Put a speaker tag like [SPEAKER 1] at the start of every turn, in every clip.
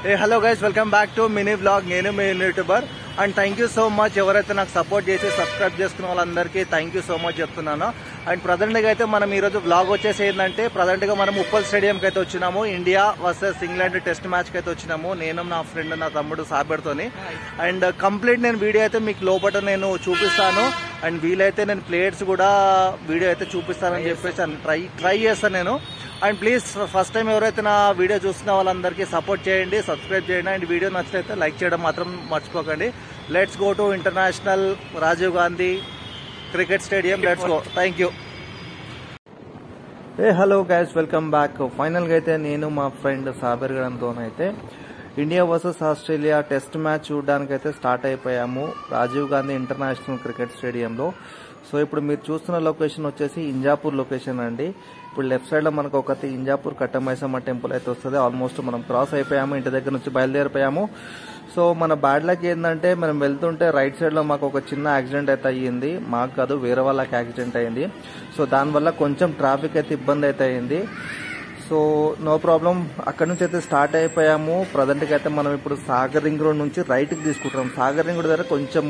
[SPEAKER 1] Hello guys, welcome back to mini blog. నేను మీ YouTuber and thank you so much. ఎవరైతే నాకు support చేసి సబ్స్క్రైబ్ చేసుకున్న వాళ్ళందరికీ థ్యాంక్ యూ సో మచ్ చెప్తున్నాను. అండ్ ప్రజెంట్గా అయితే మనం ఈరోజు బ్లాగ్ వచ్చేసి ఏంటంటే, ప్రజెంట్గా మనం ఉప్పల్ స్టేడియంకి అయితే వచ్చినాము. ఇండియా వర్సెస్ ఇంగ్లాండ్ టెస్ట్ మ్యాచ్కి అయితే వచ్చినాము. నేను, నా ఫ్రెండ్, నా తమ్ముడు సాబెడ్తోని. అండ్ కంప్లీట్ నేను వీడియో అయితే మీకు లోపల నేను చూపిస్తాను. అండ్ వీలైతే నేను ప్లేయర్స్ కూడా వీడియో అయితే చూపిస్తానని చెప్పేసి ట్రై చేస్తాను నేను. అండ్ ప్లీజ్ ఫస్ట్ టైం ఎవరైతే నా వీడియో చూస్తున్న వాళ్ళందరికీ సపోర్ట్ చేయండి, సబ్స్క్రైబ్ చేయండి. అండ్ వీడియో నచ్చితే లైక్ చేయడం మాత్రం మర్చిపోకండి. Let's go to international Rajiv Gandhi cricket stadium. Let's go. Thank you. Hello guys, welcome back. ఫైనల్గా అయితే నేను మా ఫ్రెండ్ సాబెర్ గడంతోనైతే India versus Australia test match చూడడానికి అయితే స్టార్ట్ అయిపోయాము రాజీవ్ గాంధీ ఇంటర్నేషనల్ క్రికెట్ స్టేడియంలో. సో ఇప్పుడు మీరు చూస్తున్న లొకేషన్ వచ్చేసి ఇంజాపూర్ లొకేషన్ అండి. ఇప్పుడు లెఫ్ట్ సైడ్ లో మనకు ఒకటి ఇంజాపూర్ కట్టమైసమ్మ టెంపుల్ అయితే వస్తుంది. ఆల్మోస్ట్ మనం క్రాస్ అయిపోయాము, ఇంటి దగ్గర నుంచి బయలుదేరిపోయాము. సో మన బ్యాడ్ లక్ ఏంటంటే, మనం వెళ్తుంటే రైట్ సైడ్ లో మాకు ఒక చిన్న యాక్సిడెంట్ అయితే అయ్యింది. మాకు కాదు, వేరే వాళ్ళకి యాక్సిడెంట్ అయ్యింది. సో దానివల్ల కొంచెం ట్రాఫిక్ అయితే ఇబ్బంది అయితే అయింది. సో నో ప్రాబ్లం, అక్కడ నుంచి అయితే స్టార్ట్ అయిపోయాము. ప్రజెంట్గా అయితే మనం ఇప్పుడు సాగర్ రింగ్ రోడ్ నుంచి రైట్కి తీసుకుంటాం. సాగర్ రింగ్ రోడ్ దగ్గర కొంచెం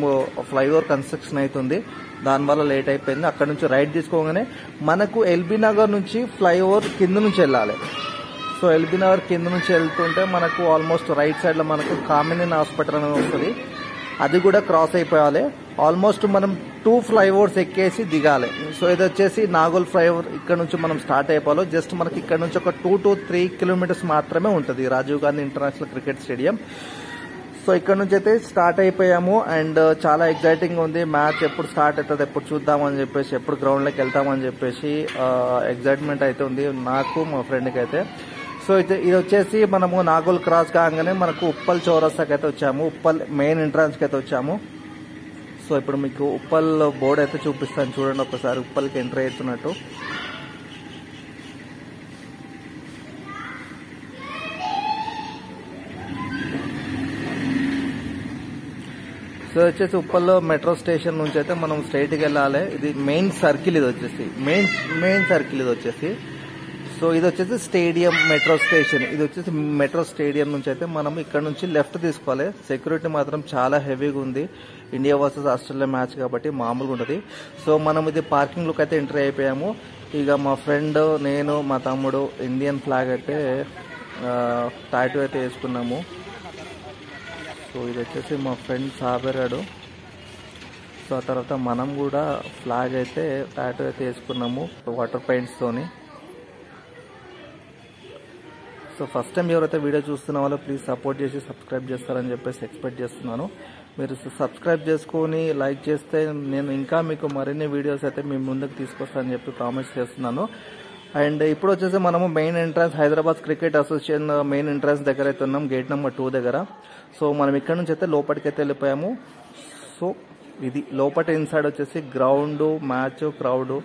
[SPEAKER 1] ఫ్లైఓవర్ కన్స్ట్రక్షన్ అవుతుంది, దానివల్ల లేట్ అయిపోయింది. అక్కడ నుంచి రైట్ తీసుకోగానే మనకు ఎల్బీ నగర్ నుంచి ఫ్లైఓవర్ కింద నుంచి వెళ్ళాలి. సో ఎల్బీ నగర్ కింద నుంచి వెళ్తుంటే మనకు ఆల్మోస్ట్ రైట్ సైడ్ లో మనకు కామినేని హాస్పిటల్ అనేది వస్తుంది. అది కూడా క్రాస్ అయిపోవాలి. ఆల్మోస్ట్ మనం 2 ఫ్లైఓవర్స్ ఎక్కేసి దిగాలి. సో ఇది వచ్చేసి నాగోల్ ఫ్లైఓవర్. ఇక్కడ నుంచి మనం స్టార్ట్ అయిపోవాలి. జస్ట్ మనకి ఇక్కడ నుంచి ఒక 2 to 3 కిలోమీటర్స్ మాత్రమే ఉంటుంది Rajiv Gandhi international cricket stadium. So ఇక్కడ నుంచి అయితే స్టార్ట్ అయిపోయాము. అండ్ చాలా ఎగ్జైటింగ్ ఉంది. మ్యాచ్ ఎప్పుడు స్టార్ట్ అవుతుంది, ఎప్పుడు చూద్దామని చెప్పేసి, ఎప్పుడు గ్రౌండ్లోకి వెళ్తామని చెప్పేసి ఎగ్జైట్మెంట్ అయితే ఉంది నాకు, మా ఫ్రెండ్కి అయితే. సో ఇది వచ్చేసి మనము నాగోల్ క్రాస్ కాగానే మనకు ఉప్పల్ చౌరస్తాకి అయితే వచ్చాము. ఉప్పల్ మెయిన్ ఎంట్రన్స్కి అయితే వచ్చాము. సో ఇప్పుడు మీకు ఉప్పల్ బోర్డు అయితే చూపిస్తాను, చూడండి ఒకసారి. ఉప్పల్కి ఎంట్రీ అవుతున్నట్టు. సో వచ్చేసి ఉప్పల్లో మెట్రో స్టేషన్ నుంచి అయితే మనం స్ట్రైట్కి వెళ్ళాలి. ఇది మెయిన్ సర్కిల్, ఇది వచ్చేసి మెయిన్ సర్కిల్ ఇది వచ్చేసి. సో ఇది వచ్చేసి స్టేడియం మెట్రో స్టేషన్. ఇది వచ్చేసి మెట్రో స్టేడియం నుంచి అయితే మనం ఇక్కడ నుంచి లెఫ్ట్ తీసుకోవాలి. సెక్యూరిటీ మాత్రం చాలా హెవీగా ఉంది. ఇండియా వర్సెస్ ఆస్ట్రేలియా మ్యాచ్ కాబట్టి మామూలుగా ఉంటుంది. సో మనం ఇది పార్కింగ్ లోకి అయితే ఎంట్రీ అయిపోయాము. ఇక మా ఫ్రెండ్, నేను, మా తమ్ముడు ఇండియన్ ఫ్లాగ్ అయితే టాటూ అయితే వేసుకున్నాము. సో ఇది వచ్చేసి మా ఫ్రెండ్ సాబెరాడు. సో ఆ తర్వాత మనం కూడా ఫ్లాగ్ అయితే టాటూ అయితే వేసుకున్నాము వాటర్ పెయింట్స్ తోని. సో ఫస్ట్ టైం ఎవరైతే వీడియో చూస్తున్న వాళ్ళు ప్లీజ్ సపోర్ట్ చేసి సబ్స్క్రైబ్ చేస్తారని చెప్పేసి ఎక్స్పెక్ట్ చేస్తున్నాను. మీరు సబ్స్క్రైబ్ చేసుకొని లైక్ చేస్తే నేను ఇంకా మీకు మరిన్ని వీడియోస్ అయితే మీ ముందుకు తీసుకొస్తానని చెప్పి ప్రామిస్ చేస్తున్నాను. అండ్ ఇప్పుడు వచ్చేసి మనము main entrance, Hyderabad cricket association main entrance దగ్గర అయితే ఉన్నాం, గేట్ నెంబర్ 2 దగ్గర. సో మనం ఇక్కడ నుంచి అయితే లోపలికి అయితే వెళ్ళిపోయాము. సో ఇది లోపల ఇన్సైడ్ వచ్చేసి గ్రౌండ్, మ్యాచ్, క్రౌడ్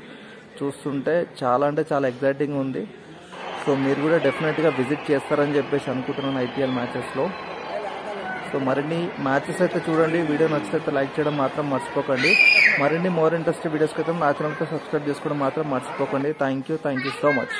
[SPEAKER 1] చూస్తుంటే చాలా అంటే చాలా ఎగ్జైటింగ్ ఉంది. సో మీరు కూడా డెఫినెట్గా విజిట్ చేస్తారని చెప్పేసి అనుకుంటున్నాను ఐపీఎల్ మ్యాచెస్లో. సో మరిన్ని మ్యాచెస్ అయితే చూడండి. వీడియో నచ్చితే లైక్ చేయడం మాత్రం మర్చిపోకండి. మరిన్ని మోర్ ఇంట్రెస్టింగ్ వీడియోస్ అయితే నా ఛానల్తో సబ్స్క్రైబ్ చేసుకోవడం మాత్రం మర్చిపోకండి. Thank you so much.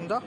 [SPEAKER 1] ఇంకా